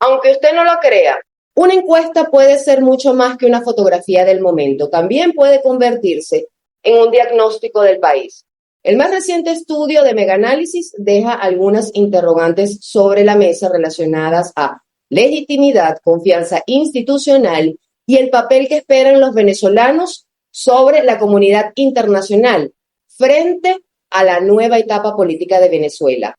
Aunque usted no lo crea, una encuesta puede ser mucho más que una fotografía del momento. También puede convertirse en un diagnóstico del país. El más reciente estudio de Megaanálisis deja algunas interrogantes sobre la mesa relacionadas a legitimidad, confianza institucional y el papel que esperan los venezolanos sobre la comunidad internacional frente a la nueva etapa política de Venezuela.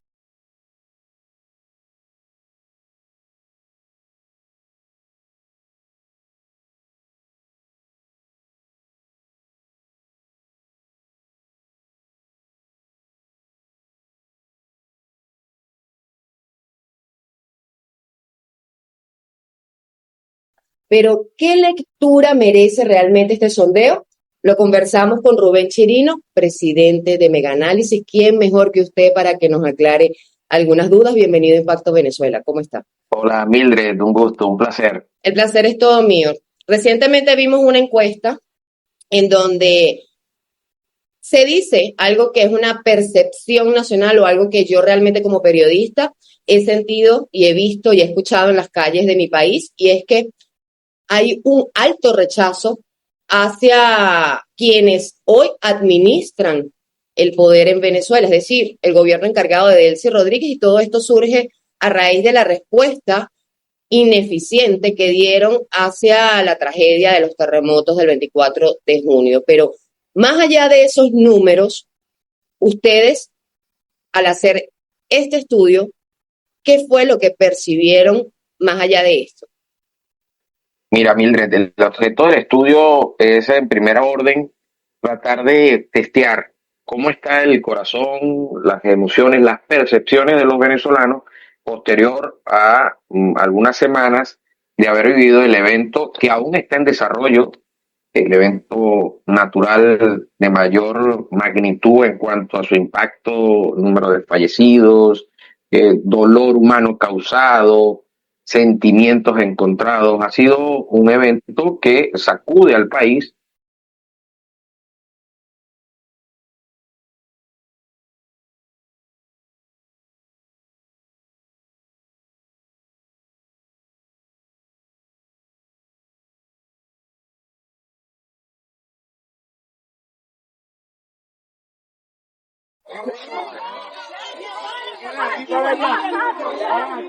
Pero, ¿qué lectura merece realmente este sondeo? Lo conversamos con Rubén Chirino, presidente de Megaanálisis. ¿Quién mejor que usted para que nos aclare algunas dudas? Bienvenido a Impacto Venezuela. ¿Cómo está? Hola Mildred, un gusto, un placer. El placer es todo mío. Recientemente vimos una encuesta en donde se dice algo que es una percepción nacional o algo que yo realmente como periodista he sentido y he visto y he escuchado en las calles de mi país, y es que hay un alto rechazo hacia quienes hoy administran el poder en Venezuela, es decir, el gobierno encargado de Delcy Rodríguez, y todo esto surge a raíz de la respuesta ineficiente que dieron hacia la tragedia de los terremotos del 24 de junio. Pero más allá de esos números, ustedes, al hacer este estudio, ¿qué fue lo que percibieron más allá de esto? Mira Mildred, el objeto del estudio es en primera orden tratar de testear cómo está el corazón, las emociones, las percepciones de los venezolanos posterior a algunas semanas de haber vivido el evento que aún está en desarrollo, el evento natural de mayor magnitud en cuanto a su impacto, número de fallecidos, dolor humano causado, sentimientos encontrados. Ha sido un evento que sacude al país.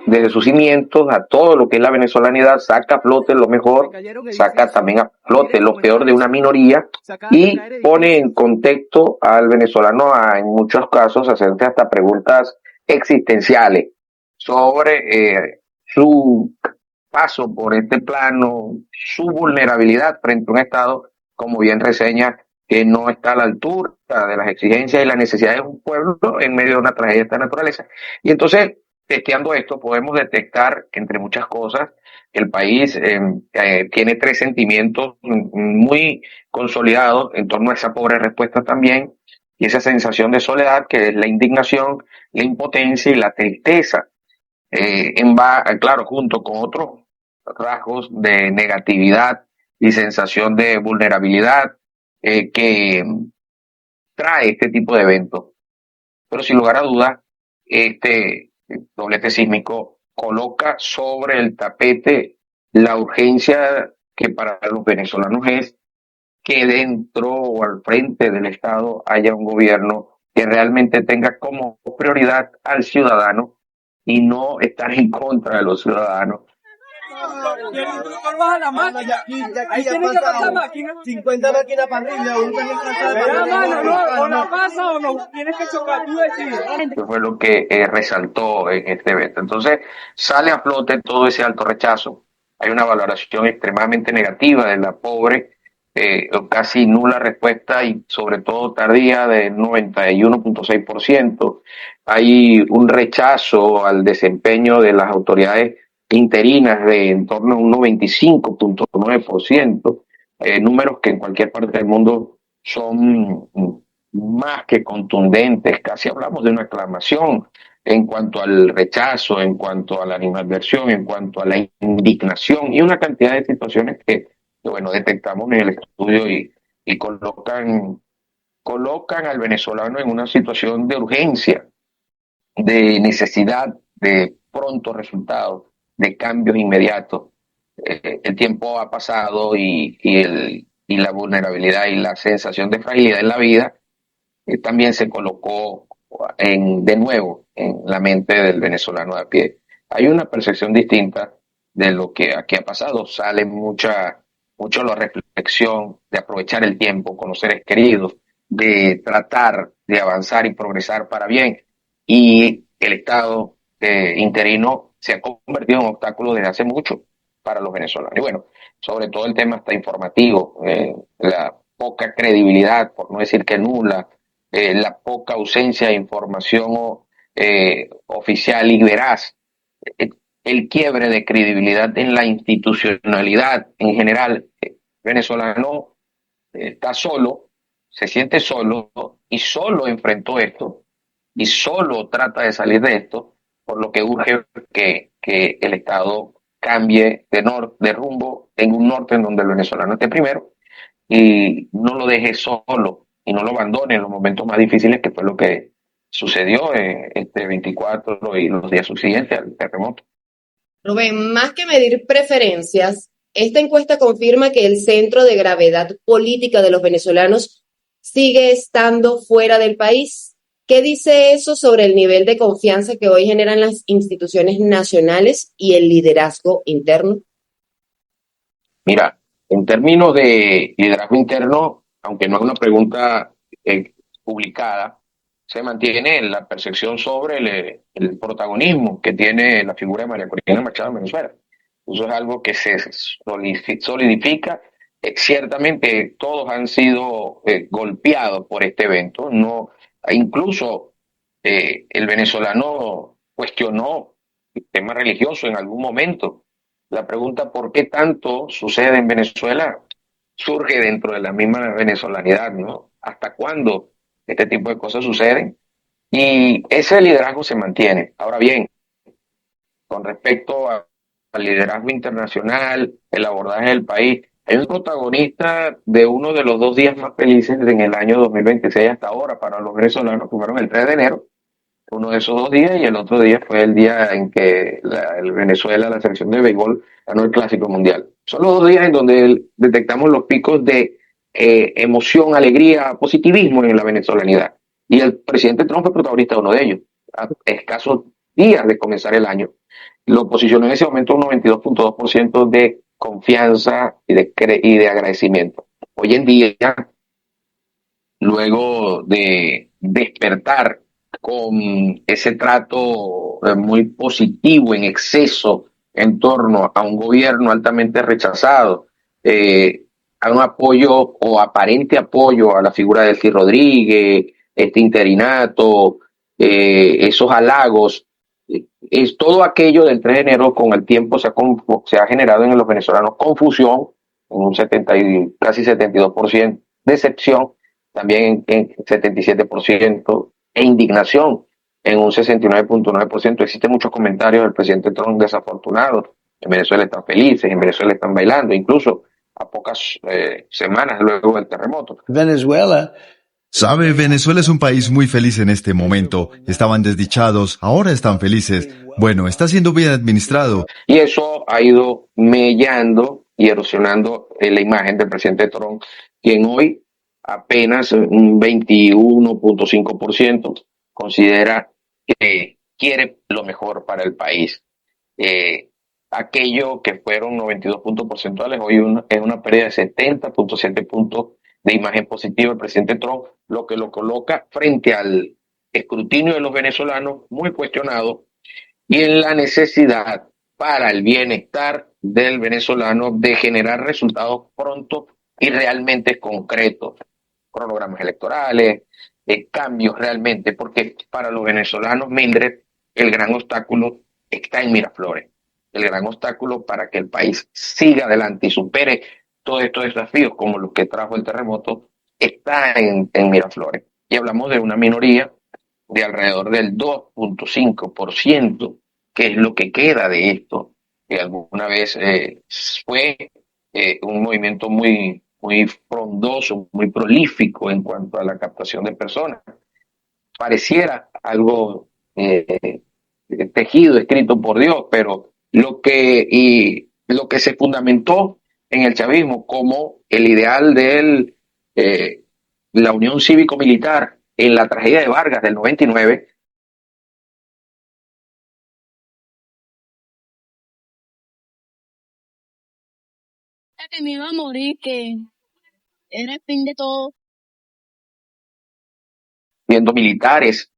Desde sus cimientos a todo lo que es la venezolanidad, saca a flote lo mejor, saca también a flote lo peor de una minoría y pone en contexto al venezolano en muchos casos hacerse hasta preguntas existenciales sobre su paso por este plano, su vulnerabilidad frente a un Estado, como bien reseña, que no está a la altura de las exigencias y las necesidades de un pueblo en medio de una tragedia de esta naturaleza. Y entonces, testeando esto, podemos detectar que entre muchas cosas, el país tiene tres sentimientos muy consolidados en torno a esa pobre respuesta también, y esa sensación de soledad, que es la indignación, la impotencia y la tristeza, claro, junto con otros rasgos de negatividad y sensación de vulnerabilidad que trae este tipo de eventos. Pero sin lugar a dudas, este doblete sísmico coloca sobre el tapete la urgencia que para los venezolanos es que dentro o al frente del Estado haya un gobierno que realmente tenga como prioridad al ciudadano y no estar en contra de los ciudadanos. Ahí tiene que pasar máquina. 50 máquinas para arriba, o la pasa o no, tienes que chocar, tú decides. Que fue lo que resaltó en este evento. Entonces sale a flote todo ese alto rechazo. Hay una valoración extremadamente negativa de la pobre, casi nula respuesta y sobre todo tardía del 91.6%. Hay un rechazo al desempeño de las autoridades interinas de en torno a un 95.9%, números que en cualquier parte del mundo son más que contundentes, casi hablamos de una aclamación en cuanto al rechazo, en cuanto a la animadversión, en cuanto a la indignación y una cantidad de situaciones que bueno, detectamos en el estudio y colocan al venezolano en una situación de urgencia, de necesidad de pronto resultados. de cambios inmediatos. El tiempo ha pasado y la vulnerabilidad y la sensación de fragilidad en la vida también se colocó de nuevo en la mente del venezolano de a pie. Hay una percepción distinta de lo que aquí ha pasado. Sale mucho la reflexión de aprovechar el tiempo con los seres queridos, de tratar de avanzar y progresar para bien. Y el Estado interino se ha convertido en un obstáculo desde hace mucho para los venezolanos. Y bueno, sobre todo el tema está informativo, la poca credibilidad, por no decir que nula, la poca ausencia de información oficial y veraz, eh, el quiebre de credibilidad en la institucionalidad en general. Venezolano está solo, se siente solo y solo enfrentó esto y solo trata de salir de esto, por lo que urge que el Estado cambie de rumbo en un norte en donde el venezolano esté primero y no lo deje solo y no lo abandone en los momentos más difíciles, que fue lo que sucedió en este 24 y los días subsiguientes al terremoto. Rubén, más que medir preferencias, esta encuesta confirma que el centro de gravedad política de los venezolanos sigue estando fuera del país. ¿Qué dice eso sobre el nivel de confianza que hoy generan las instituciones nacionales y el liderazgo interno? Mira, en términos de liderazgo interno, aunque no es una pregunta publicada, se mantiene la percepción sobre el protagonismo que tiene la figura de María Corina Machado en Venezuela. Eso es algo que se solidifica. Ciertamente todos han sido golpeados por este evento. No, incluso el venezolano cuestionó el tema religioso en algún momento. La pregunta ¿por qué tanto sucede en Venezuela? Surge dentro de la misma venezolanidad, ¿no? ¿Hasta cuándo este tipo de cosas suceden? Y ese liderazgo se mantiene. Ahora bien, con respecto al liderazgo internacional, el abordaje del país, hay un protagonista de uno de los 2 días más felices en el año 2026 hasta ahora para los venezolanos, que fueron el 3 de enero, uno de esos 2 días, y el otro día fue el día en que el Venezuela, la selección de béisbol, ganó el Clásico Mundial. Son los 2 días en donde detectamos los picos de emoción, alegría, positivismo en la venezolanidad. Y el presidente Trump fue protagonista de uno de ellos, a escasos días de comenzar el año. Lo posicionó en ese momento un 92.2% de confianza y de agradecimiento. Hoy en día, luego de despertar con ese trato muy positivo en exceso en torno a un gobierno altamente rechazado, a un apoyo o aparente apoyo a la figura de Elcy Rodríguez, este interinato, esos halagos, es todo aquello del 3 de enero con el tiempo se ha generado en los venezolanos confusión, en un 70 y casi 72%, decepción también en 77%, e indignación en un 69.9%. Existen muchos comentarios del presidente Trump desafortunados. En Venezuela están felices, en Venezuela están bailando, incluso a pocas semanas luego del terremoto. Venezuela. Sabe, Venezuela es un país muy feliz en este momento. Estaban desdichados, ahora están felices. Bueno, está siendo bien administrado. Y eso ha ido mellando y erosionando la imagen del presidente Trump, quien hoy apenas un 21.5% considera que quiere lo mejor para el país. Aquello que fueron 92 puntos porcentuales, hoy es una pérdida de 70.7 puntos de imagen positiva del presidente Trump, lo que lo coloca frente al escrutinio de los venezolanos muy cuestionado y en la necesidad para el bienestar del venezolano de generar resultados prontos y realmente concretos, cronogramas electorales, cambios realmente, porque para los venezolanos, Mildred, el gran obstáculo está en Miraflores. El gran obstáculo para que el país siga adelante y supere todos estos desafíos como los que trajo el terremoto está en Miraflores. Y hablamos de una minoría de alrededor del 2.5%, que es lo que queda de esto, que alguna vez fue un movimiento muy frondoso, muy prolífico en cuanto a la captación de personas. Pareciera algo tejido, escrito por Dios, pero lo que se fundamentó en el chavismo como el ideal de la unión cívico-militar en la tragedia de Vargas del 99. Que me iba a morir, que era el fin de todo. Viendo militares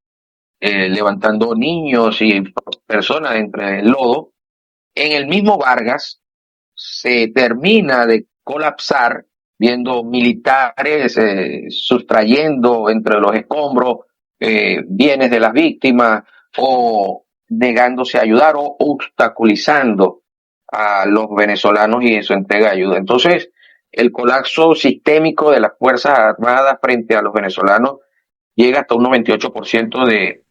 levantando niños y personas entre el lodo. En el mismo Vargas se termina de colapsar viendo militares sustrayendo entre los escombros bienes de las víctimas o negándose a ayudar o obstaculizando a los venezolanos y en su entrega de ayuda. Entonces, el colapso sistémico de las Fuerzas Armadas frente a los venezolanos llega hasta un 98% de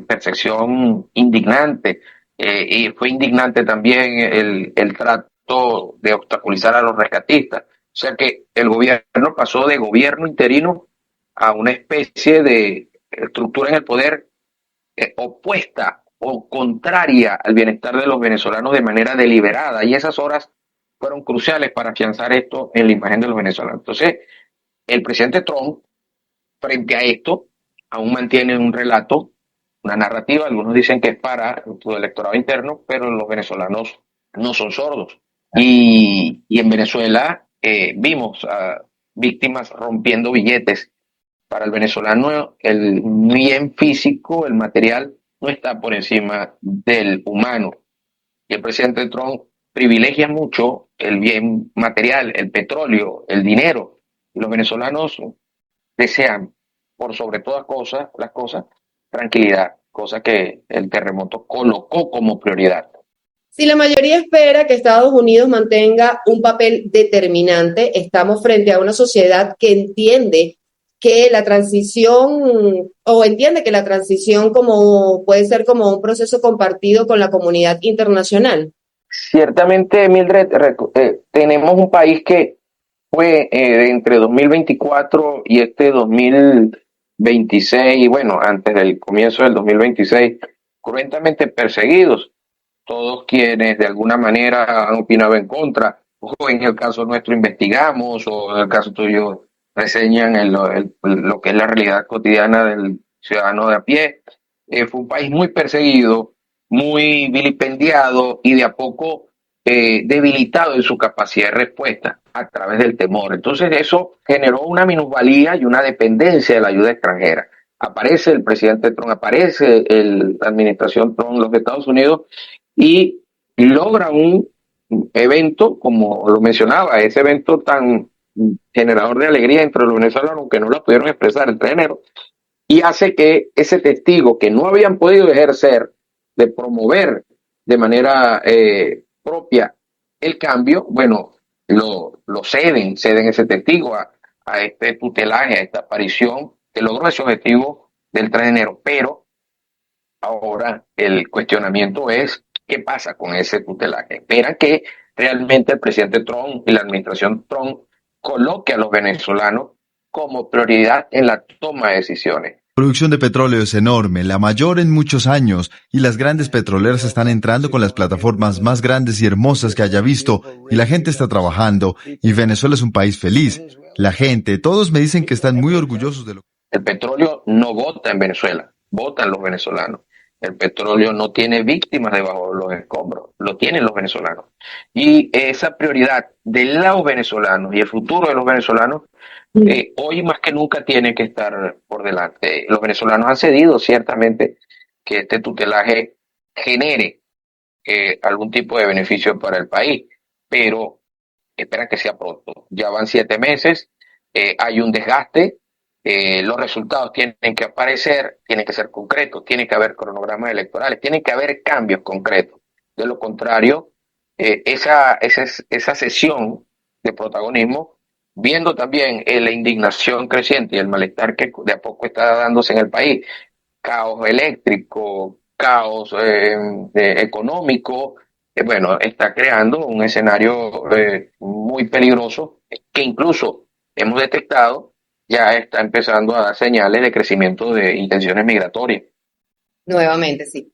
percepción indignante. Y fue indignante también el trato de obstaculizar a los rescatistas. O sea que el gobierno pasó de gobierno interino a una especie de estructura en el poder opuesta o contraria al bienestar de los venezolanos de manera deliberada. Y esas horas fueron cruciales para afianzar esto en la imagen de los venezolanos. Entonces, el presidente Trump, frente a esto, aún mantiene un relato, una narrativa. Algunos dicen que es para su electorado interno, pero los venezolanos no son sordos. Y en Venezuela vimos a víctimas rompiendo billetes. Para el venezolano, el bien físico, el material, no está por encima del humano. Y el presidente Trump privilegia mucho el bien material, el petróleo, el dinero. Y los venezolanos desean, por sobre todas las cosas, tranquilidad, cosa que el terremoto colocó como prioridad. Si la mayoría espera que Estados Unidos mantenga un papel determinante, estamos frente a una sociedad que entiende que la transición, o entiende que la transición como puede ser como un proceso compartido con la comunidad internacional. Ciertamente, Mildred, tenemos un país que fue entre 2024 y este 2026, y bueno, antes del comienzo del 2026, cruentamente perseguidos. Todos quienes de alguna manera han opinado en contra, o en el caso nuestro investigamos, o en el caso tuyo reseñan lo que es la realidad cotidiana del ciudadano de a pie. Fue un país muy perseguido, muy vilipendiado y de a poco debilitado en su capacidad de respuesta a través del temor. Entonces eso generó una minusvalía y una dependencia de la ayuda extranjera. Aparece el presidente Trump, aparece la administración Trump, los Estados Unidos, y logra un evento, como lo mencionaba, ese evento tan generador de alegría entre los venezolanos que no lo pudieron expresar el 3 de enero, y hace que ese testigo que no habían podido ejercer de promover de manera propia el cambio, bueno, lo ceden ese testigo a este tutelaje, a esta aparición que logró ese objetivo del 3 de enero. Pero ahora el cuestionamiento es qué pasa con ese tutelaje. Esperan que realmente el presidente Trump y la administración Trump coloque a los venezolanos como prioridad en la toma de decisiones. La producción de petróleo es enorme, la mayor en muchos años, y las grandes petroleras están entrando con las plataformas más grandes y hermosas que haya visto, y la gente está trabajando, y Venezuela es un país feliz. La gente, todos me dicen que están muy orgullosos de lo que... El petróleo no vota en Venezuela, votan los venezolanos. El petróleo no tiene víctimas debajo de los escombros, lo tienen los venezolanos. Y esa prioridad de los venezolanos y el futuro de los venezolanos, hoy más que nunca tiene que estar por delante. Los venezolanos han cedido ciertamente que este tutelaje genere algún tipo de beneficio para el país, pero esperan que sea pronto. Ya van 7 meses, hay un desgaste. Los resultados tienen que aparecer, tienen que ser concretos, tiene que haber cronogramas electorales, tienen que haber cambios concretos. De lo contrario, esa sesión de protagonismo, viendo también la indignación creciente y el malestar que de a poco está dándose en el país, caos eléctrico, caos económico, bueno, está creando un escenario muy peligroso que incluso hemos detectado ya está empezando a dar señales de crecimiento de intenciones migratorias. Nuevamente, sí.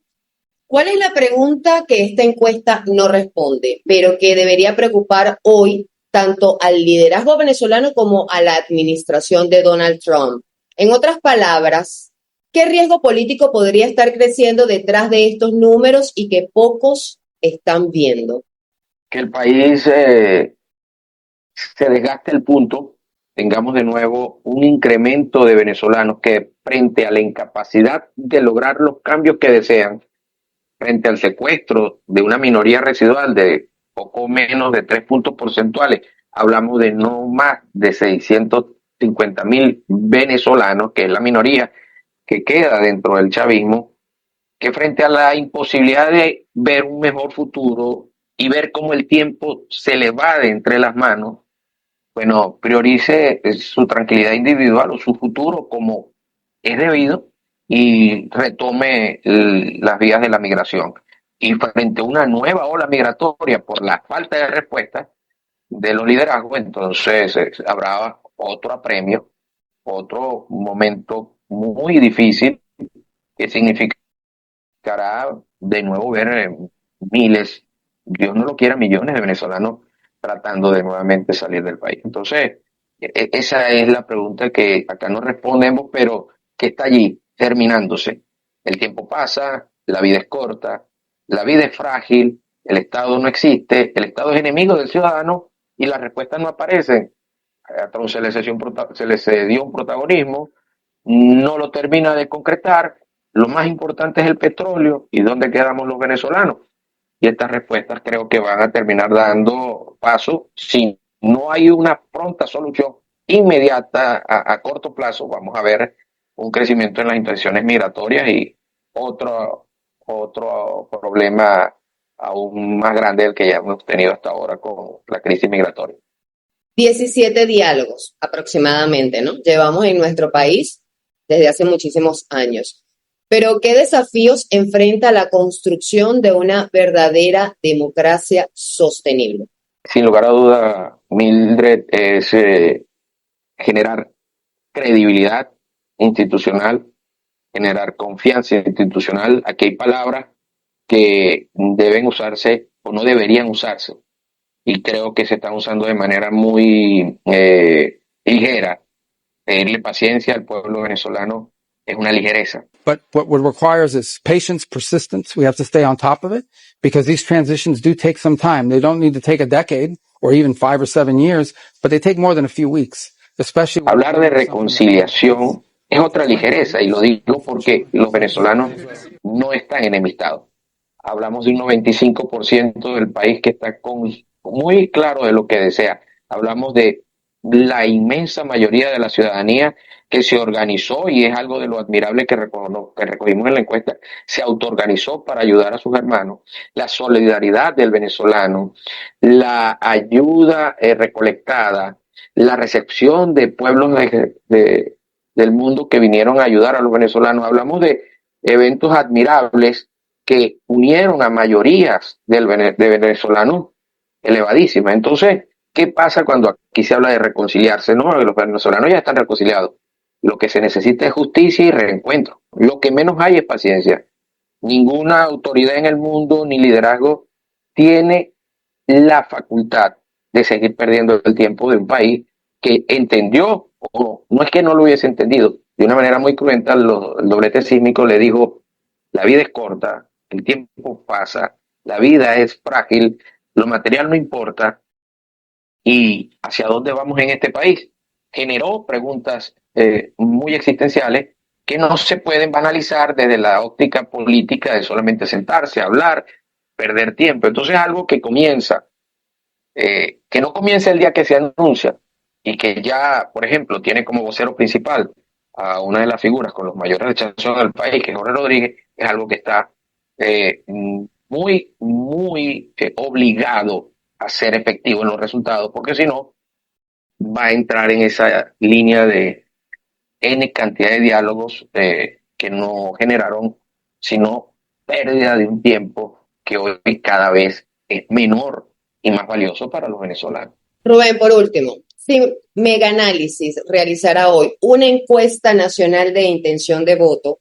¿Cuál es la pregunta que esta encuesta no responde, pero que debería preocupar hoy tanto al liderazgo venezolano como a la administración de Donald Trump? En otras palabras, ¿qué riesgo político podría estar creciendo detrás de estos números y que pocos están viendo? Que el país se desgaste el punto, tengamos de nuevo un incremento de venezolanos que frente a la incapacidad de lograr los cambios que desean, frente al secuestro de una minoría residual de poco menos de 3 puntos porcentuales, hablamos de no más de 650.000 venezolanos, que es la minoría que queda dentro del chavismo, que frente a la imposibilidad de ver un mejor futuro y ver cómo el tiempo se le va de entre las manos, bueno, priorice su tranquilidad individual o su futuro como es debido y retome las vías de la migración. Y frente a una nueva ola migratoria por la falta de respuesta de los liderazgos, entonces habrá otro apremio, otro momento muy difícil que significará de nuevo ver miles, Dios no lo quiera, millones de venezolanos tratando de nuevamente salir del país. Entonces, esa es la pregunta que acá no respondemos, pero que está allí, terminándose. El tiempo pasa, la vida es corta, la vida es frágil, el Estado no existe, el Estado es enemigo del ciudadano y las respuestas no aparecen. A Trump se le cedió un protagonismo, no lo termina de concretar, lo más importante es el petróleo y dónde quedamos los venezolanos. Y estas respuestas creo que van a terminar dando paso. Si no hay una pronta solución inmediata a corto plazo, vamos a ver un crecimiento en las intenciones migratorias y otro problema aún más grande del que ya hemos tenido hasta ahora con la crisis migratoria. 17 diálogos aproximadamente, ¿no? Llevamos en nuestro país desde hace muchísimos años. Pero ¿qué desafíos enfrenta la construcción de una verdadera democracia sostenible? Sin lugar a duda, Mildred, es generar credibilidad institucional, generar confianza institucional. Aquí hay palabras que deben usarse o no deberían usarse y creo que se están usando de manera muy ligera. Pedirle paciencia al pueblo venezolano es una ligereza. But what requires is patience, persistence. We have to stay on top of it because these transitions do take some time. They don't need to take a decade or even 5 or 7 years, but they take more than a few weeks. Especially hablar de reconciliación es otra ligereza y lo digo porque los venezolanos no están enemistados. Hablamos de un 95% del país que está muy claro de lo que desea. Hablamos de la inmensa mayoría de la ciudadanía que se organizó y es algo de lo admirable que recogimos en la encuesta, se autoorganizó para ayudar a sus hermanos, la solidaridad del venezolano, la ayuda recolectada, la recepción de pueblos del mundo que vinieron a ayudar a los venezolanos. Hablamos de eventos admirables que unieron a mayorías de venezolanos elevadísimas. Entonces, ¿qué pasa cuando aquí se habla de reconciliarse? No, los venezolanos ya están reconciliados. Lo que se necesita es justicia y reencuentro. Lo que menos hay es paciencia. Ninguna autoridad en el mundo ni liderazgo tiene la facultad de seguir perdiendo el tiempo de un país que entendió, o no es que no lo hubiese entendido, de una manera muy cruenta, el doblete sísmico le dijo, la vida es corta, el tiempo pasa, la vida es frágil, lo material no importa, y hacia dónde vamos en este país. Generó preguntas muy existenciales que no se pueden banalizar desde la óptica política de solamente sentarse, hablar, perder tiempo. Entonces algo que comienza, que no comienza el día que se anuncia y que ya, por ejemplo, tiene como vocero principal a una de las figuras con los mayores rechazos del país, que es Jorge Rodríguez, es algo que está muy obligado a ser efectivo en los resultados, porque si no, va a entrar en esa línea de N cantidad de diálogos que no generaron sino pérdida de un tiempo que hoy cada vez es menor y más valioso para los venezolanos. Rubén, por último, si Mega Análisis realizara hoy una encuesta nacional de intención de voto,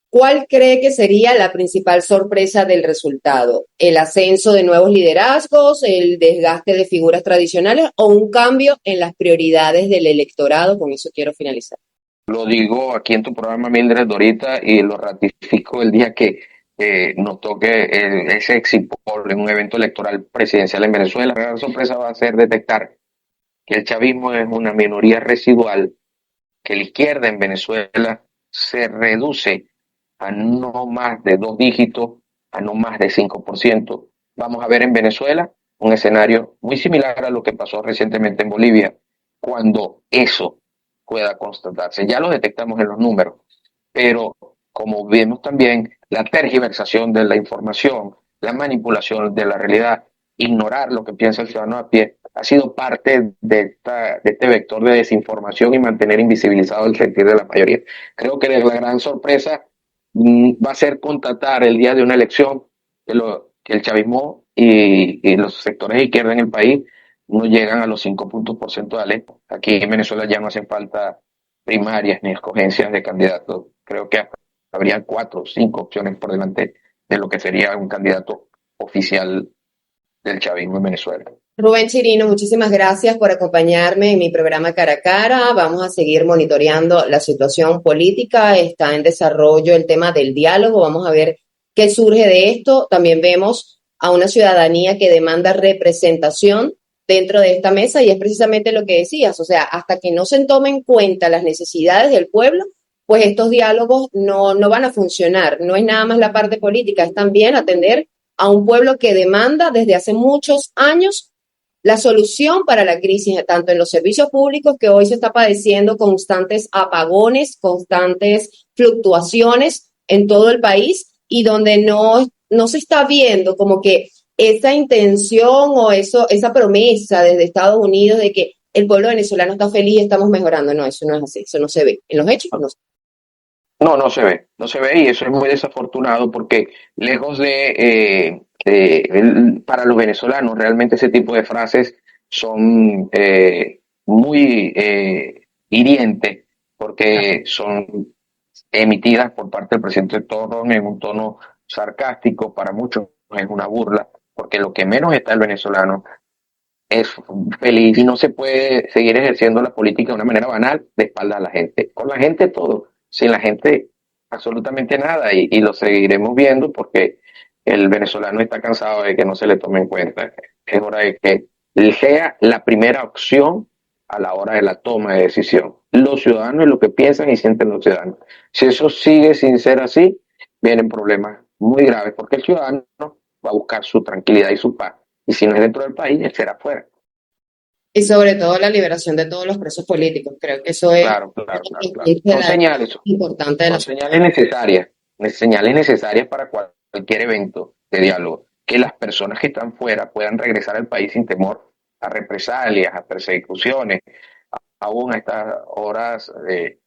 ¿cuál cree que sería la principal sorpresa del resultado? ¿El ascenso de nuevos liderazgos, el desgaste de figuras tradicionales o un cambio en las prioridades del electorado? Con eso quiero finalizar. Lo digo aquí en tu programa, Mildred, ahorita, y lo ratifico el día que nos toque ese exit poll en un evento electoral presidencial en Venezuela. La gran sorpresa va a ser detectar que el chavismo es una minoría residual, que la izquierda en Venezuela se reduce a no más de 2 dígitos, a no más de 5%. Vamos a ver en Venezuela un escenario muy similar a lo que pasó recientemente en Bolivia, cuando eso pueda constatarse. Ya lo detectamos en los números, pero como vemos también, la tergiversación de la información, la manipulación de la realidad, ignorar lo que piensa el ciudadano a pie, ha sido parte de este vector de desinformación y mantener invisibilizado el sentir de la mayoría. Creo que la gran sorpresa va a ser constatar el día de una elección que el chavismo y los sectores de izquierda en el país no llegan a los 5 puntos porcentuales. Aquí en Venezuela ya no hacen falta primarias ni escogencias de candidatos. Creo que habría 4 o 5 opciones por delante de lo que sería un candidato oficial del chavismo en Venezuela. Rubén Chirino, muchísimas gracias por acompañarme en mi programa Cara a Cara. Vamos a seguir monitoreando la situación política. Está en desarrollo el tema del diálogo. Vamos a ver qué surge de esto. También vemos a una ciudadanía que demanda representación dentro de esta mesa y es precisamente lo que decías. O sea, hasta que no se tomen en cuenta las necesidades del pueblo, pues estos diálogos no van a funcionar. No es nada más la parte política, es también atender a un pueblo que demanda desde hace muchos años la solución para la crisis, tanto en los servicios públicos, que hoy se está padeciendo constantes apagones, constantes fluctuaciones en todo el país, y donde no se está viendo como que esa intención o esa promesa desde Estados Unidos de que el pueblo venezolano está feliz y estamos mejorando. No, eso no es así, eso no se ve. En los hechos no se ve. No se ve y eso es muy desafortunado porque lejos para los venezolanos realmente ese tipo de frases son muy hirientes porque son emitidas por parte del presidente Torrón en un tono sarcástico, para muchos es una burla, porque lo que menos está el venezolano es feliz y no se puede seguir ejerciendo la política de una manera banal de espalda a la gente. Con la gente todo, sin la gente absolutamente nada y lo seguiremos viendo porque el venezolano está cansado de que no se le tome en cuenta. Es hora de que sea la primera opción a la hora de la toma de decisión. Los ciudadanos es lo que piensan y sienten los ciudadanos. Si eso sigue sin ser así, vienen problemas muy graves porque el ciudadano va a buscar su tranquilidad y su paz. Y si no es dentro del país, él será afuera. Y sobre todo la liberación de todos los presos políticos. Creo que eso es Claro. Son señales, importante de la son señales necesarias para cualquier evento de diálogo. Que las personas que están fuera puedan regresar al país sin temor a represalias, a persecuciones. Aún a estas horas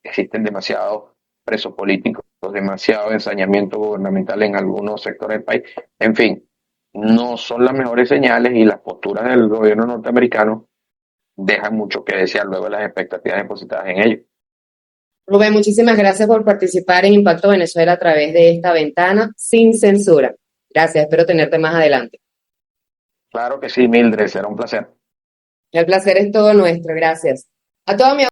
existen demasiados presos políticos, demasiado ensañamiento gubernamental en algunos sectores del país. En fin, no son las mejores señales y las posturas del gobierno norteamericano dejan mucho que desear luego de las expectativas depositadas en ellos. Rubén, muchísimas gracias por participar en Impacto Venezuela a través de esta ventana sin censura. Gracias, espero tenerte más adelante. Claro que sí, Mildred, será un placer. El placer es todo nuestro, gracias. A toda mi